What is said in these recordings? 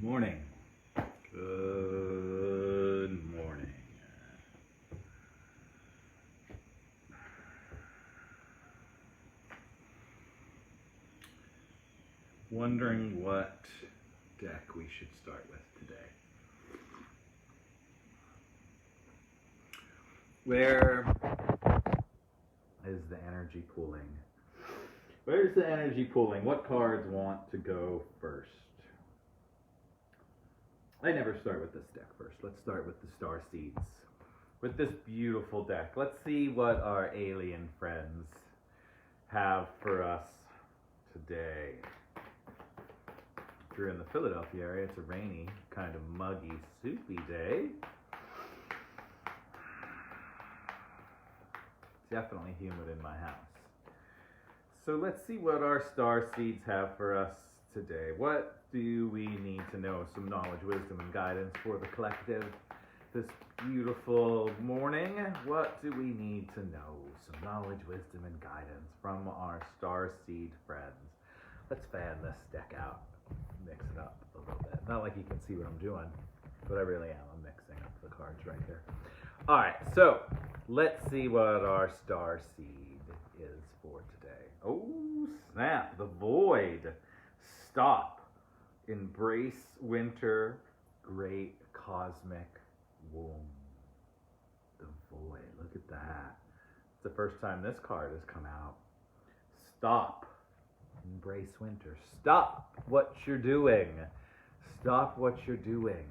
morning. Good morning. Wondering what deck we should start with today. Where is the energy pooling? Where's the energy pooling? What cards want to go first? I never start with this deck first. Let's start with the Star Seeds. With this beautiful deck, let's see what our alien friends have for us today. If you're in the Philadelphia area, it's a rainy, kind of muggy, soupy day. Definitely humid in my house. So let's see what our Star Seeds have for us today. What do we need to know? Some knowledge, wisdom, and guidance for the collective this beautiful morning. What do we need to know? Some knowledge, wisdom, and guidance from our Star Seed friends. Let's fan this deck out, mix it up a little bit. Not like you can see what I'm doing, but I really am. I'm mixing up the cards right here. All right, so let's see what our Star Seed is for today. Oh, snap, the Void. Stop. Embrace winter, great cosmic womb. The Void, look at that. It's the first time this card has come out. Stop. Embrace winter. Stop what you're doing. Stop what you're doing.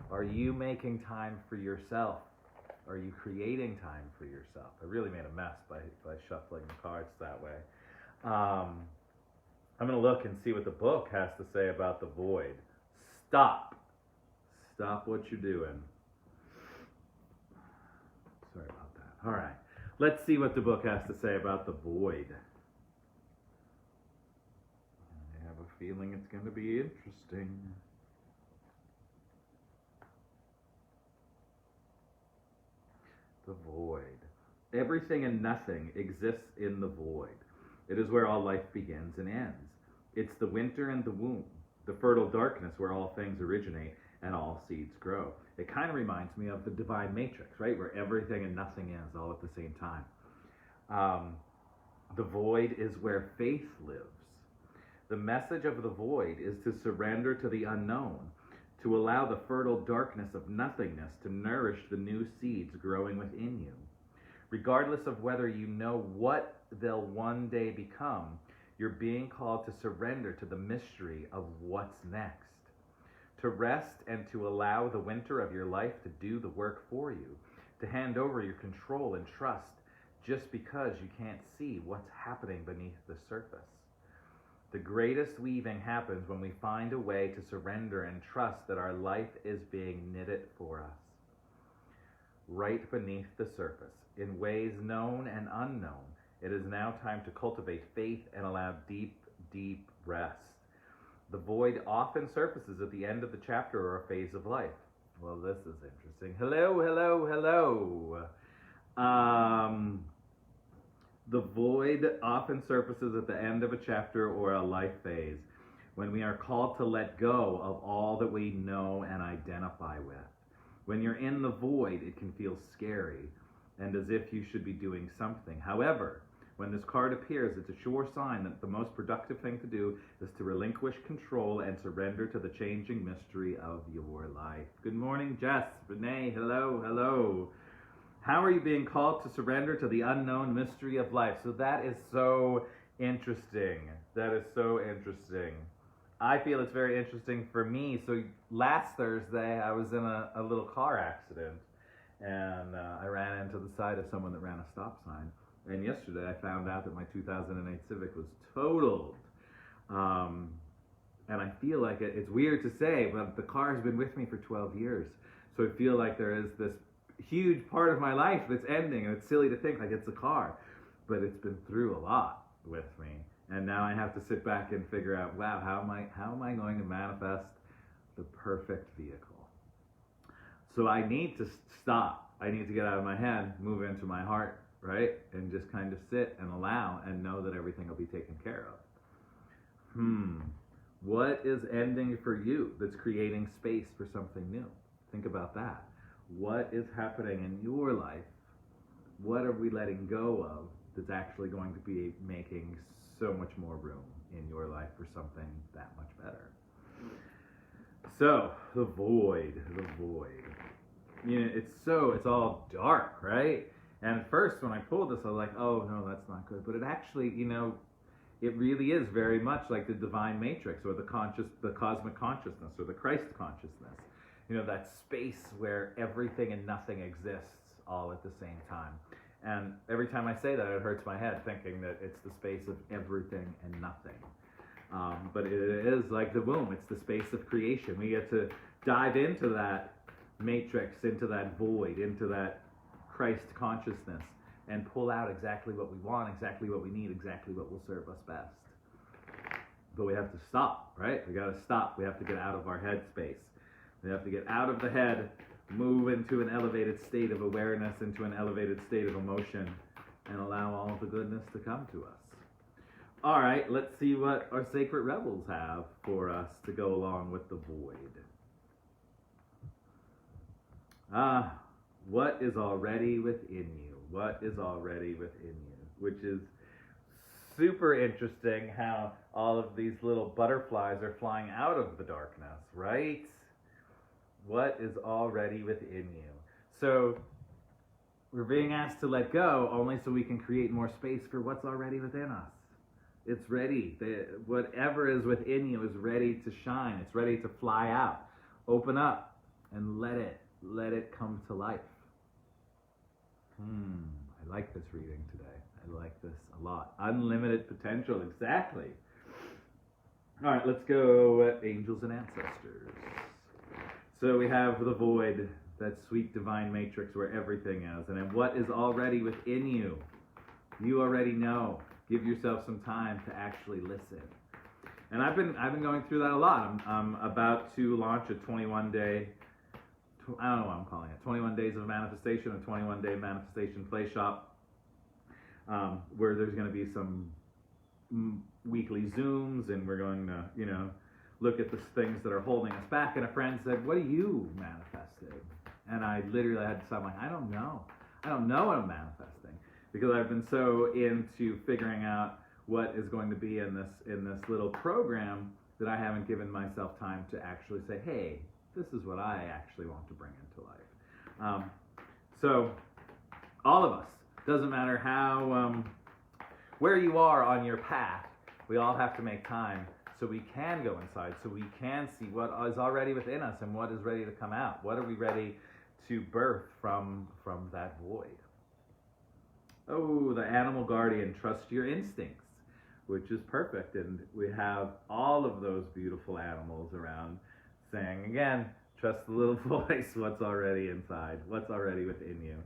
Are you making time for yourself? Are you creating time for yourself? I really made a mess by shuffling the cards that way. I'm going to look and see what the book has to say about the Void. Stop. Stop what you're doing. Sorry about that. All right. Let's see what the book has to say about the Void. I have a feeling it's going to be interesting. The Void. Everything and nothing exists in the Void. It is where all life begins and ends. It's the winter and the womb, the fertile darkness where all things originate and all seeds grow. It kind of reminds me of the Divine Matrix, right? Where everything and nothing is all at the same time. The Void is where faith lives. The message of the Void is to surrender to the unknown, to allow the fertile darkness of nothingness to nourish the new seeds growing within you. Regardless of whether you know what they'll one day become, you're being called to surrender to the mystery of what's next. To rest and to allow the winter of your life to do the work for you. To hand over your control and trust just because you can't see what's happening beneath the surface. The greatest weaving happens when we find a way to surrender and trust that our life is being knitted for us. Right beneath the surface, in ways known and unknown, it is now time to cultivate faith and allow deep, deep rest. The Void often surfaces at the end of the chapter or a phase of life. Well, this is interesting. Hello, hello, hello. The Void often surfaces at the end of a chapter or a life phase when we are called to let go of all that we know and identify with. When you're in the Void, it can feel scary and as if you should be doing something. However, when this card appears, it's a sure sign that the most productive thing to do is to relinquish control and surrender to the changing mystery of your life. Good morning, Jess, Renee, hello, hello. How are you being called to surrender to the unknown mystery of life? So that is so interesting. That is so interesting. I feel it's very interesting for me. So last Thursday, I was in a little car accident, and I ran into the side of someone that ran a stop sign. And yesterday, I found out that my 2008 Civic was totaled. And I feel like it's weird to say, but the car has been with me for 12 years. So I feel like there is this huge part of my life that's ending, and it's silly to think like it's a car, but it's been through a lot with me. And now I have to sit back and figure out, wow, how am I going to manifest the perfect vehicle? So I need to stop. I need to get out of my head, move into my heart, right? And just kind of sit and allow and know that everything will be taken care of. What is ending for you that's creating space for something new? Think about that. What is happening in your life? What are we letting go of that's actually going to be making so much more room in your life for something that much better? So, the void. It's all dark, right? And at first, when I pulled this, I was like, oh, no, that's not good. But it actually, it really is very much like the divine matrix, or the cosmic consciousness, or the Christ consciousness. That space where everything and nothing exists all at the same time. And every time I say that, it hurts my head thinking that it's the space of everything and nothing. But it is like the womb. It's the space of creation. We get to dive into that matrix, into that void, into that Christ consciousness, and pull out exactly what we want, exactly what we need, exactly what will serve us best. But we have to stop, right? We got to stop. We have to get out of our head space. We have to get out of the head, move into an elevated state of awareness, into an elevated state of emotion, and allow all of the goodness to come to us. All right, let's see what our sacred rebels have for us to go along with the void. What is already within you? What is already within you? Which is super interesting how all of these little butterflies are flying out of the darkness, right? What is already within you? So we're being asked to let go only so we can create more space for what's already within us. It's ready. Whatever is within you is ready to shine. It's ready to fly out. Open up and let it come to life. I like this reading today. I like this a lot. Unlimited potential, exactly. All right, let's go angels and ancestors. So we have the void, that sweet divine matrix where everything is. And then what is already within you? You already know. Give yourself some time to actually listen. And I've been going through that a lot. I'm about to launch a 21-day, I don't know what I'm calling it, 21 Days of Manifestation, a 21-day manifestation play shop, where there's going to be some weekly Zooms, and we're going to, look at the things that are holding us back. And a friend said, what are you manifesting? And I literally had to say, I don't know. I don't know what I'm manifesting, because I've been so into figuring out what is going to be in this little program that I haven't given myself time to actually say, hey, this is what I actually want to bring into life. So all of us, doesn't matter how where you are on your path, we all have to make time so we can go inside, so we can see what is already within us and what is ready to come out. What are we ready to birth from that void? Oh, the animal guardian, trust your instincts, which is perfect. And we have all of those beautiful animals around saying, again, trust the little voice, what's already inside, what's already within you.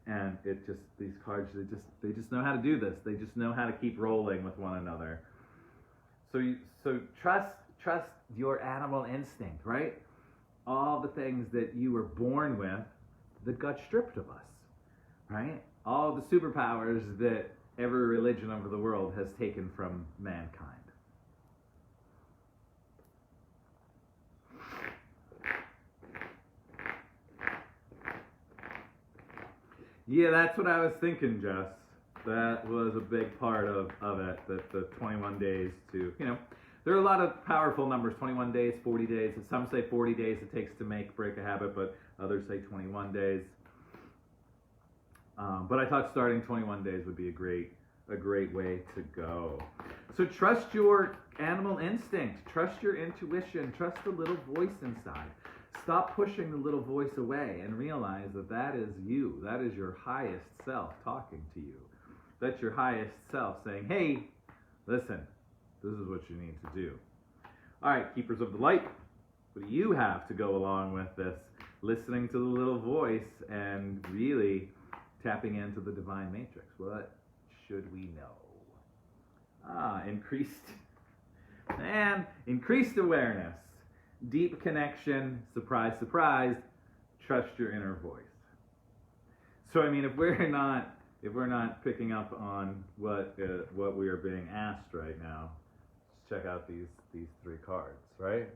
And these cards, they just know how to do this. They just know how to keep rolling with one another. So trust your animal instinct, right? All the things that you were born with that got stripped of us, right? All the superpowers that every religion of the world has taken from mankind. Yeah, that's what I was thinking, Jess. That was a big part of it, that the 21 days to, there are a lot of powerful numbers, 21 days, 40 days. Some say 40 days it takes to break a habit, but others say 21 days. But I thought starting 21 days would be a great way to go. So trust your animal instinct, trust your intuition, trust the little voice inside. Stop pushing the little voice away and realize that is you. That is your highest self talking to you. That's your highest self saying, hey, listen, this is what you need to do. All right, keepers of the light, what do you have to go along with this? Listening to the little voice and really tapping into the divine matrix. What should we know? Increased awareness, deep connection, surprise, surprise, trust your inner voice. So if we're not picking up on what we are being asked right now, check out these three cards, right?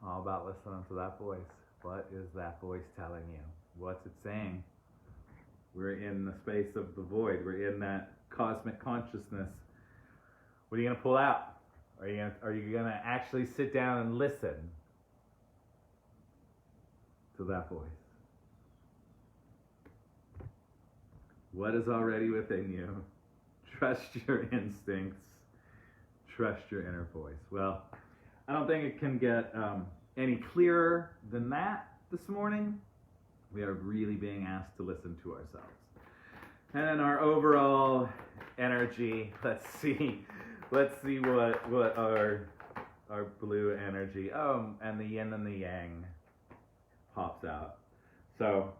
All about listening to that voice. What is that voice telling you? What's it saying? We're in the space of the void. We're in that cosmic consciousness. What are you going to pull out? Are you going to actually sit down and listen to that voice? What is already within you? Trust your instincts. Trust your inner voice. Well, I don't think it can get any clearer than that this morning. We are really being asked to listen to ourselves. And in our overall energy, let's see what our blue energy, and the yin and the yang pops out. So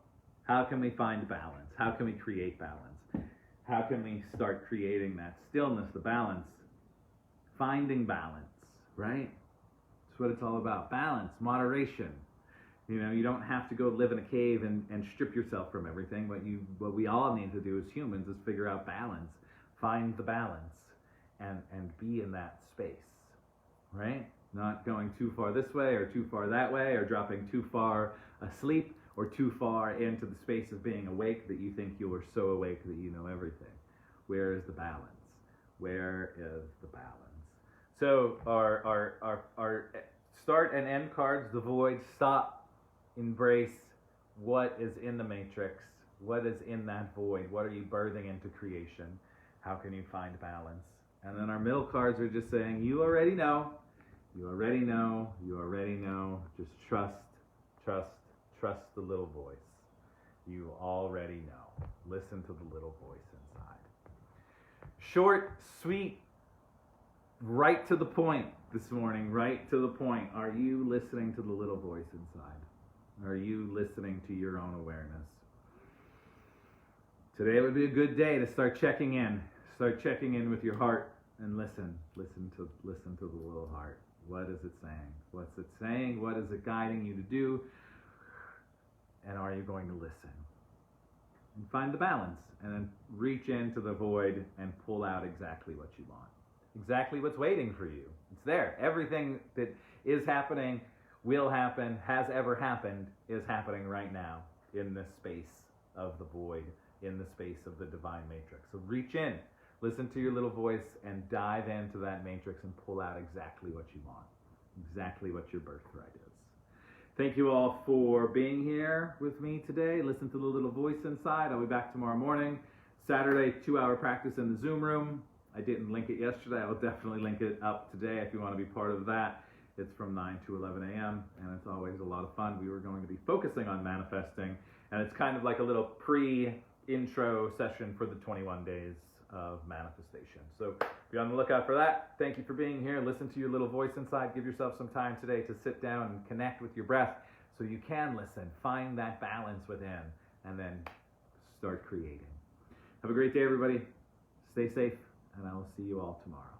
how can we find balance? How can we create balance? How can we start creating that stillness, the balance? Finding balance, right? That's what it's all about. Balance, moderation. You know, you don't have to go live in a cave and strip yourself from everything. What we all need to do as humans is figure out balance. Find the balance and be in that space, right? Not going too far this way or too far that way, or dropping too far asleep or too far into the space of being awake that you think you are so awake that you know everything. Where is the balance? Where is the balance? So our start and end cards, the void, stop, embrace what is in the matrix, what is in that void, what are you birthing into creation, how can you find balance? And then our middle cards are just saying, you already know, you already know, you already know, just trust the little voice. You already know. Listen to the little voice inside. Short, sweet, right to the point this morning, right to the point. Are you listening to the little voice inside? Are you listening to your own awareness? Today would be a good day to start checking in. Start checking in with your heart and listen to the little heart. What is it saying? What's it saying? What is it guiding you to do? And are you going to listen? And find the balance, and then reach into the void and pull out exactly what you want. Exactly what's waiting for you. It's there. Everything that is happening, will happen, has ever happened, is happening right now in this space of the void, in the space of the divine matrix. So reach in, listen to your little voice, and dive into that matrix and pull out exactly what you want, exactly what your birthright is. Thank you all for being here with me today. Listen to the little voice inside. I'll be back tomorrow morning. Saturday, 2-hour practice in the Zoom room. I didn't link it yesterday. I will definitely link it up today if you want to be part of that. It's from 9 to 11 a.m. and it's always a lot of fun. We were going to be focusing on manifesting, and it's kind of like a little pre-intro session for the 21 days of manifestation. So be on the lookout for that. Thank you for being here. Listen to your little voice inside. Give yourself some time today to sit down and connect with your breath so you can listen. Find that balance within and then start creating. Have a great day, everybody. Stay safe, and I will see you all tomorrow.